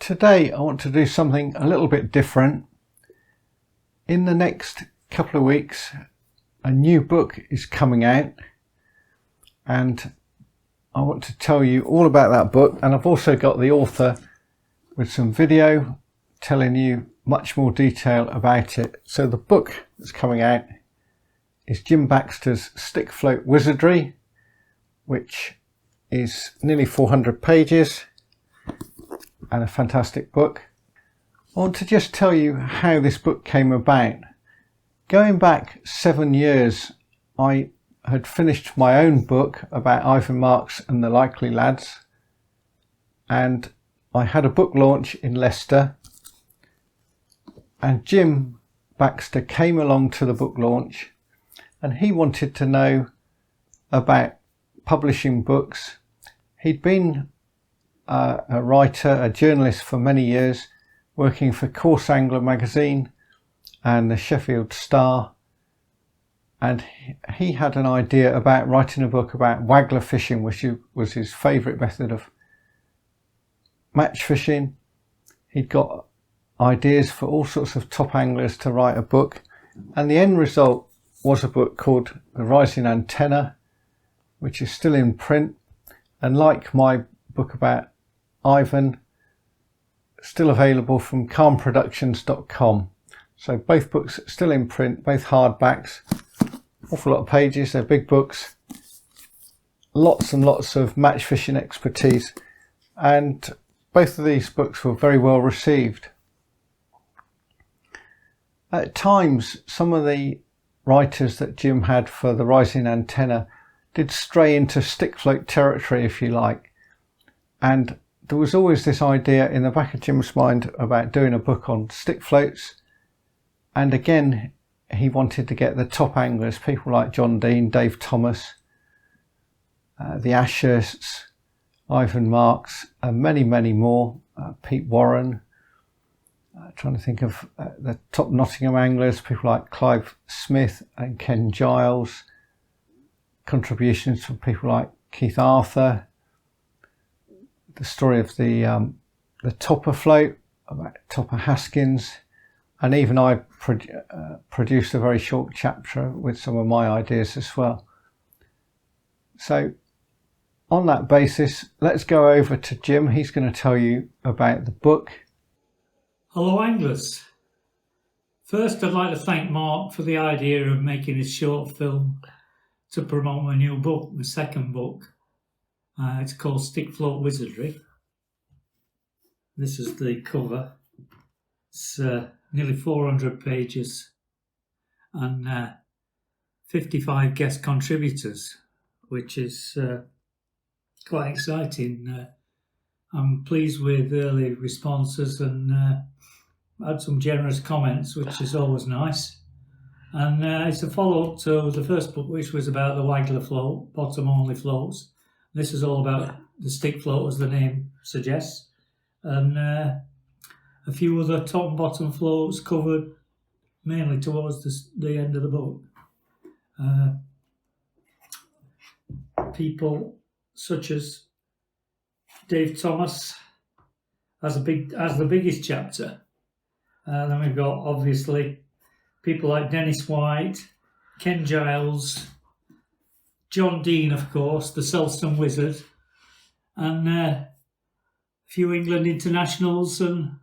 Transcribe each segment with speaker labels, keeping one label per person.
Speaker 1: Today I want to do something a little bit different. In the next couple of weeks a new book is coming out and I want to tell you all about that book, and I've also got the author with some video telling you much more detail about it. So the book that's coming out is Jim Baxter's Stick Float Wizardry, which is nearly 400 pages and a fantastic book. I want to just tell you how this book came about. Going back 7 years, I had finished my own book about Ivan Marks and the Likely Lads, and I had a book launch in Leicester, and Jim Baxter came along to the book launch and he wanted to know about publishing books. He'd been a writer, a journalist for many years, working for Course Angler magazine and the Sheffield Star, and he had an idea about writing a book about waggler fishing, which was his favourite method of match fishing. He'd got ideas for all sorts of top anglers to write a book, and the end result was a book called The Rising Antenna, which is still in print, and like my book about Ivan, still available from calmproductions.com. So both books still in print, both hardbacks, awful lot of pages, they're big books, lots and lots of match fishing expertise, and both of these books were very well received. At times some of the writers that Jim had for The Rising Antenna did stray into stick float territory, if you like, and there was always this idea in the back of Jim's mind about doing a book on stick floats, and again he wanted to get the top anglers, people like John Dean, Dave Thomas, the Ashursts, Ivan Marks, and many more, Pete Warren, trying to think of the top Nottingham anglers, people like Clive Smith and Ken Giles, contributions from people like Keith Arthur, the story of the Topper float about Topper Haskins, and even I produced a very short chapter with some of my ideas as well. So on that basis, let's go over to Jim. He's going to tell you about the book.
Speaker 2: Hello anglers. First I'd like to thank Mark for the idea of making this short film to promote my new book, my second book. It's called Stick Float Wizardry. This is the cover. It's nearly 400 pages and 55 guest contributors, which is quite exciting. I'm pleased with early responses and had some generous comments, which is always nice. And it's a follow-up to the first book, which was about the waggler float, bottom-only floats. This is all about the stick float, as the name suggests, and a few other top and bottom floats covered mainly towards the end of the book. People such as Dave Thomas has the biggest chapter. Then we've got obviously people like Dennis White, Ken Giles, John Dean, of course, the Selston Wizard, and a few England internationals and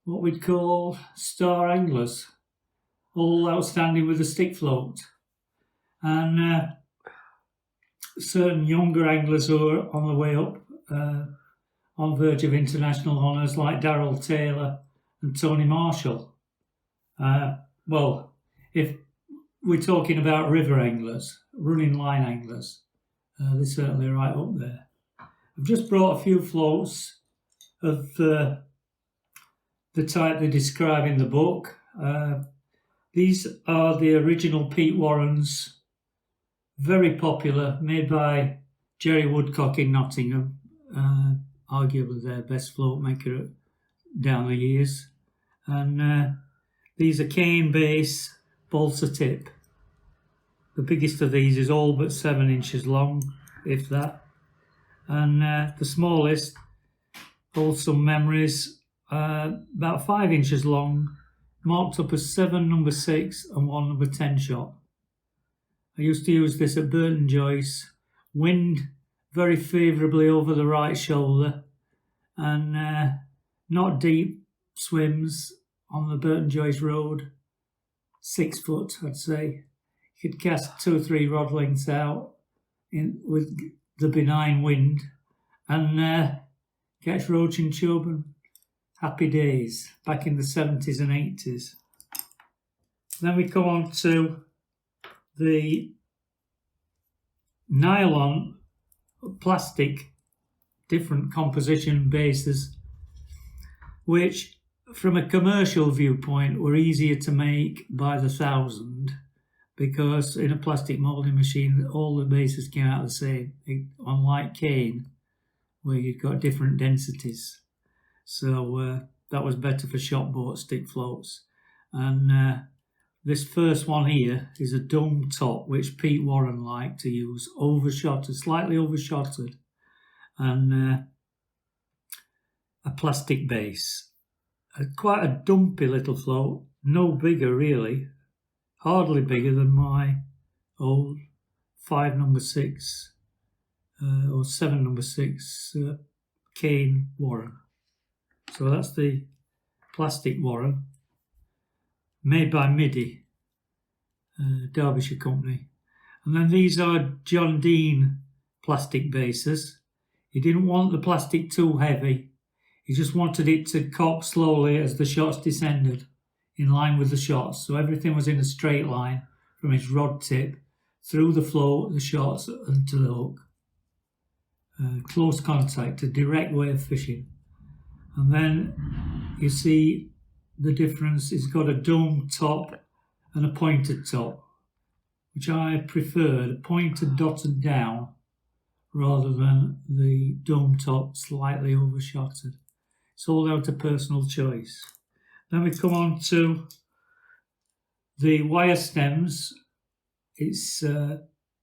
Speaker 2: what we'd call star anglers, all outstanding with the stick float. And certain younger anglers who are on the way up, on verge of international honours, like Darryl Taylor and Tony Marshall. Well, if we're talking about river anglers, running line anglers, they're certainly right up there. I've just brought a few floats of the type they describe in the book. These are the original Pete Warren's, very popular, made by Jerry Woodcock in Nottingham, arguably their best float maker down the years. And these are cane base, balsa tip. The biggest of these is all but 7 inches long, if that. And the smallest wholesome memories, about 5 inches long, marked up as 7 number 6 and 1 number 10 shot. I used to use this at Burton Joyce. Wind very favourably over the right shoulder, and not deep swims on the Burton Joyce Road. 6 foot, I'd say. You could cast 2 or 3 rod lengths out with the benign wind, and catch roach and chub, and happy days back in the 70s and 80s. Then we come on to the nylon, plastic, different composition bases, which from a commercial viewpoint were easier to make by the thousand, because in a plastic moulding machine all the bases came out the same, unlike cane where you've got different densities. So that was better for shop boat stick floats. And this first one here is a dome top, which Pete Warren liked to use, overshotted, slightly overshotted, and a plastic base. Quite a dumpy little float, no bigger really, hardly bigger than my old 5 number 6 or 7 number 6 cane Warren. So that's the plastic Warren, made by Middy, Derbyshire company. And then these are John Dean plastic bases. He didn't want the plastic too heavy. He just wanted it to cock slowly as the shots descended, in line with the shots. So everything was in a straight line from his rod tip through the float, the shots, and to the hook. Close contact, a direct way of fishing. And then you see the difference. It's got a dome top and a pointed top, which I preferred, pointed dotted down rather than the dome top slightly overshotted. It's all down to personal choice. Then we come on to the wire stems. It's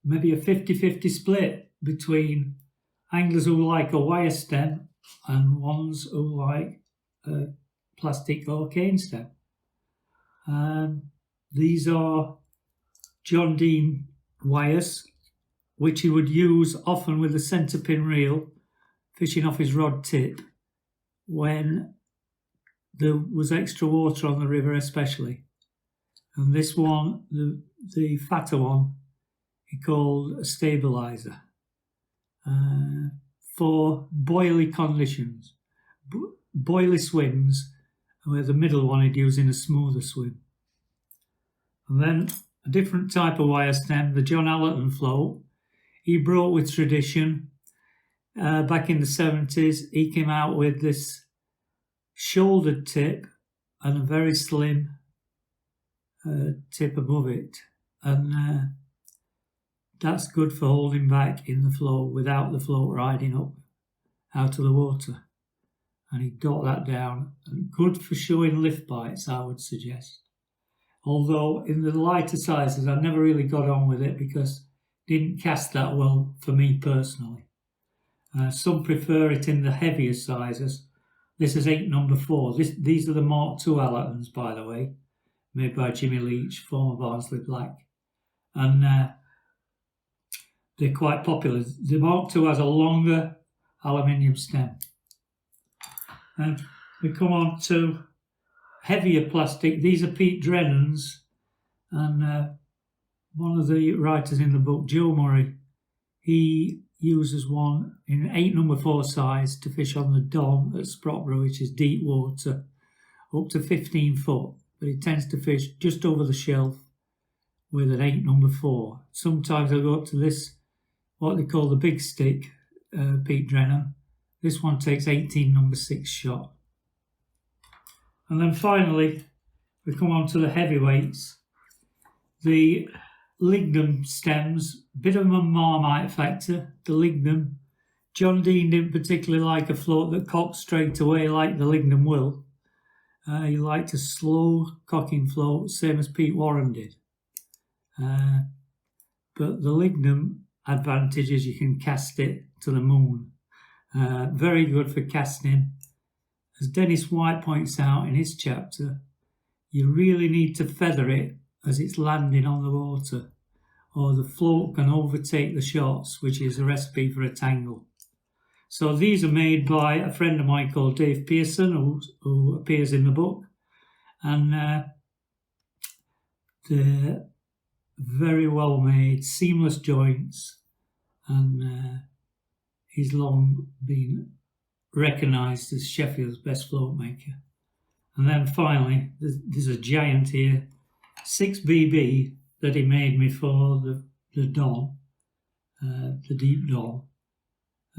Speaker 2: maybe a 50-50 split between anglers who like a wire stem and ones who like a plastic or cane stem. These are John Dean wires, which he would use often with a centre pin reel, fishing off his rod tip when there was extra water on the river especially. And this one, the fatter one, he called a stabiliser for boily conditions, boily swims, where the middle one he'd use in a smoother swim. And then a different type of wire stem, the John Allerton float, he brought with tradition. Back in the 70s, he came out with this shouldered tip and a very slim tip above it. And that's good for holding back in the float without the float riding up out of the water. And he got that down. And good for showing lift bites, I would suggest. Although in the lighter sizes, I never really got on with it because it didn't cast that well for me personally. Some prefer it in the heavier sizes. This is 8 number 4. These are the Mark II Allertons, by the way, made by Jimmy Leach, former Barnsley Black. And they're quite popular. The Mark II has a longer aluminium stem. And we come on to heavier plastic. These are Pete Drennan's, and one of the writers in the book, Joe Murray, he uses one in 8 number 4 size to fish on the Don at Sprotbrough, which is deep water, up to 15 foot. But he tends to fish just over the shelf with an 8 number 4. Sometimes I'll go up to this, what they call the big stick, Pete Drennan. This one takes 18 number 6 shot. And then finally, we come on to the heavyweights. The lignum stems, bit of a Marmite factor, the lignum. John Dean didn't particularly like a float that cocked straight away like the lignum will. He liked a slow cocking float, same as Pete Warren did. But the lignum advantage is you can cast it to the moon. Very good for casting. As Dennis White points out in his chapter, you really need to feather it as it's landing on the water, or the float can overtake the shots, which is a recipe for a tangle. So these are made by a friend of mine called Dave Pearson, who appears in the book, and they're very well made, seamless joints, and he's long been recognised as Sheffield's best float maker. And then finally, there's a giant here, 6BB, that he made me for the Don, the Deep Don,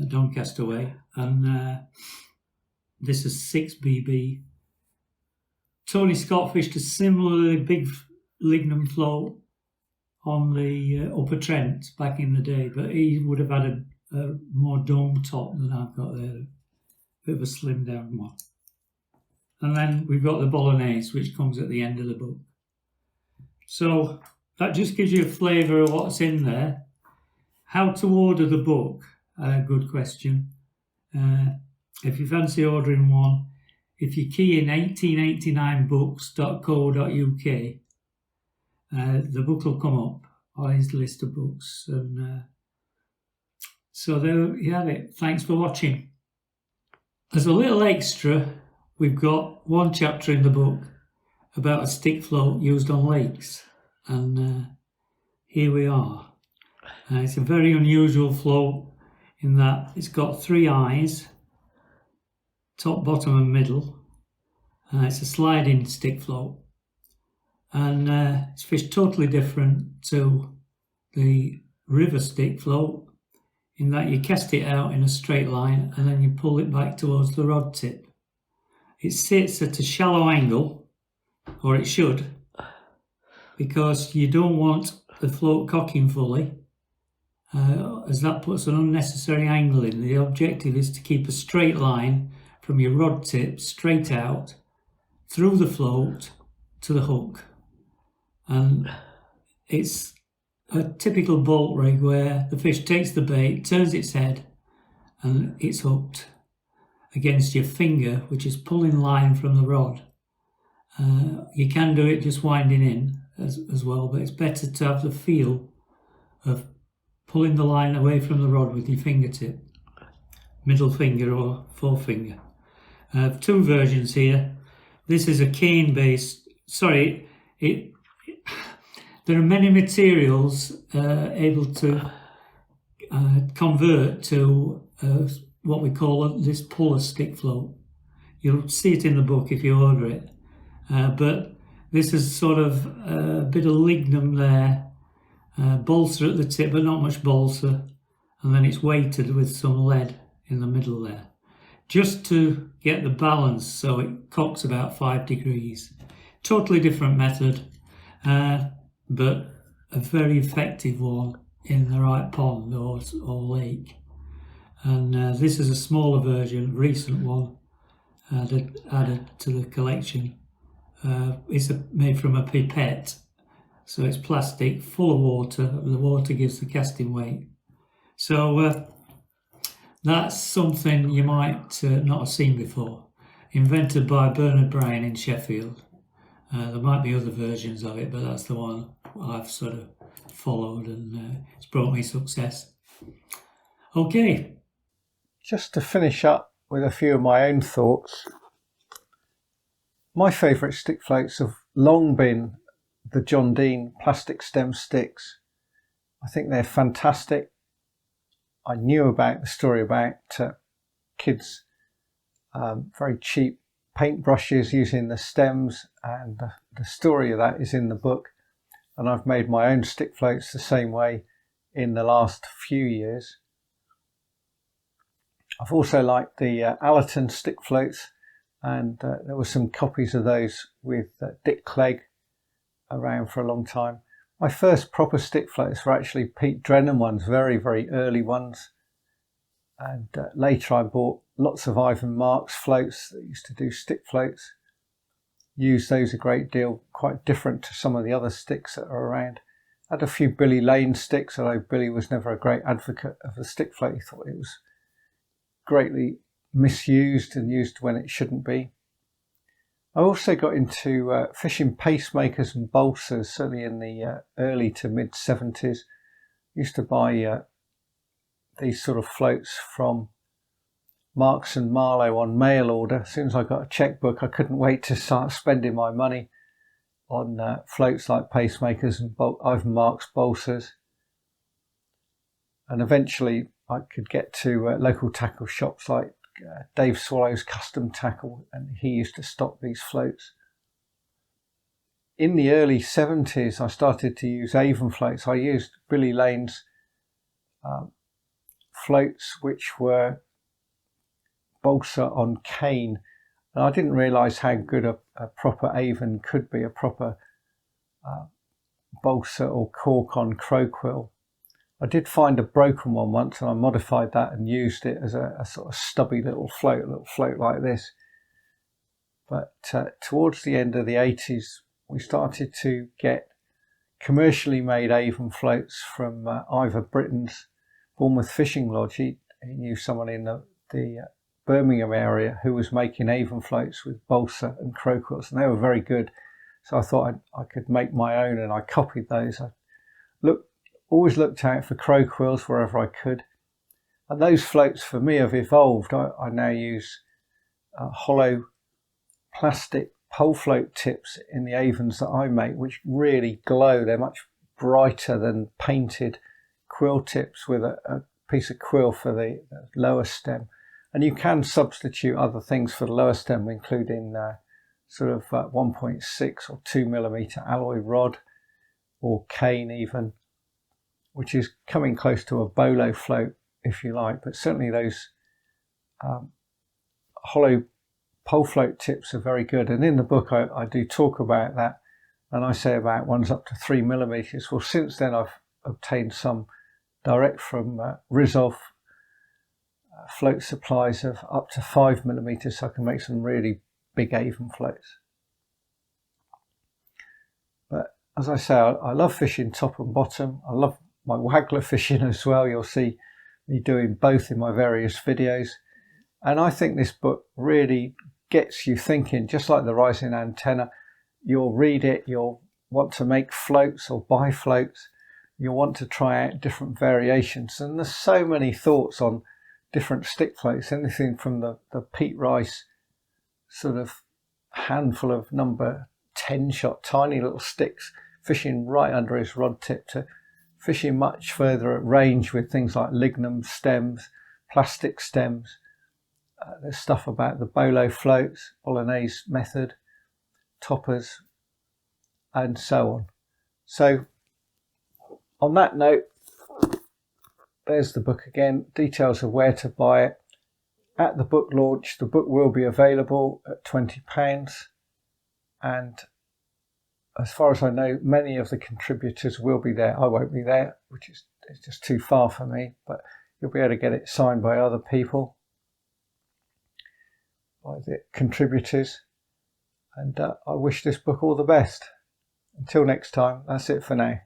Speaker 2: Doncaster, and this is 6BB. Tony Scott fished a similarly big lignum float on the Upper Trent back in the day, but he would have had a more dome top than I've got there, a bit of a slim down one. And then we've got the Bolognese, which comes at the end of the book. So that just gives you a flavour of what's in there. How to order the book? Good question. If you fancy ordering one, if you key in 1889books.co.uk, the book will come up on his list of books. And so there you have it. Thanks for watching. As a little extra, we've got one chapter in the book about a stick float used on lakes. And here we are. It's a very unusual float in that it's got 3 eyes, top, bottom and middle. It's a sliding stick float. And it's fished totally different to the river stick float in that you cast it out in a straight line and then you pull it back towards the rod tip. It sits at a shallow angle, or it should, because you don't want the float cocking fully, as that puts an unnecessary angle in. The objective is to keep a straight line from your rod tip straight out through the float to the hook. And it's a typical bolt rig where the fish takes the bait, turns its head, and it's hooked against your finger, which is pulling line from the rod. You can do it just winding in as well, but it's better to have the feel of pulling the line away from the rod with your fingertip, middle finger or forefinger. I have 2 versions here. This is a cane based, there are many materials able to convert to what we call this puller stick float. You'll see it in the book if you order it. But this is sort of a bit of lignum there, balsa at the tip, but not much balsa. And then it's weighted with some lead in the middle there, just to get the balance so it cocks about 5 degrees. Totally different method, but a very effective one in the right pond or lake. And this is a smaller version, recent one, added to the collection. It's made from a pipette, so it's plastic, full of water. The water gives the casting weight. So that's something you might not have seen before. Invented by Bernard Bryan in Sheffield. There might be other versions of it, but that's the one I've sort of followed, and it's brought me success. Okay.
Speaker 1: Just to finish up with a few of my own thoughts, my favourite stick floats have long been the John Dean plastic stem sticks. I think they're fantastic. I knew about the story about kids' very cheap paintbrushes using the stems, and the story of that is in the book. And I've made my own stick floats the same way in the last few years. I've also liked the Allerton stick floats, and there were some copies of those with Dick Clegg around for a long time. My first proper stick floats were actually Pete Drennan ones, very, very early ones. And later I bought lots of Ivan Marks floats that used to do stick floats. Used those a great deal, quite different to some of the other sticks that are around. I had a few Billy Lane sticks, although Billy was never a great advocate of the stick float. He thought it was greatly misused and used when it shouldn't be. I also got into fishing pacemakers and balsas, certainly in the early to mid 70s. Used to buy these sort of floats from Marks and Marlow on mail order. As soon as I got a checkbook, I couldn't wait to start spending my money on floats like pacemakers and Ivan Marks balsas. And eventually I could get to local tackle shops like Dave Swallow's Custom Tackle, and he used to stock these floats. In the early 70s, I started to use Avon floats. I used Billy Lane's floats, which were balsa on cane, and I didn't realise how good a proper Avon could be, a proper balsa or cork on crow quill. I did find a broken one once, and I modified that and used it as a sort of stubby little float like this. But towards the end of the 80s, we started to get commercially made Avon floats from Ivor Britton's Bournemouth Fishing Lodge. He knew someone in the Birmingham area who was making Avon floats with balsa and crow quills, and they were very good. So I thought I could make my own, and I copied those. I always looked out for crow quills wherever I could, and those floats for me have evolved. I now use hollow plastic pole float tips in the Avons that I make, which really glow. They're much brighter than painted quill tips with a piece of quill for the lower stem. And you can substitute other things for the lower stem, including sort of 1.6 or 2 millimeter alloy rod or cane even, which is coming close to a bolo float, if you like. But certainly those hollow pole float tips are very good. And in the book, I do talk about that. And I say about ones up to 3 millimeters. Well, since then, I've obtained some direct from Rizov float supplies of up to 5 millimeters. So I can make some really big Avon floats. But as I say, I love fishing top and bottom. I love my waggler fishing as well. You'll see me doing both in my various videos. And I think this book really gets you thinking, just like The Rising Antenna. You'll read it, you'll want to make floats or buy floats. You'll want to try out different variations. And there's so many thoughts on different stick floats, anything from the Pete Rice sort of handful of number 10 shot, tiny little sticks, fishing right under his rod tip, to fishing much further at range with things like lignum stems, plastic stems. There's stuff about the bolo floats, Bolognese method, toppers, and so on. So on that note, there's the book again, details of where to buy it. At the book launch, the book will be available at £20, and as far as I know, many of the contributors will be there. I won't be there, which is just too far for me, but you'll be able to get it signed by other people, by the contributors. And I wish this book all the best. Until next time, that's it for now.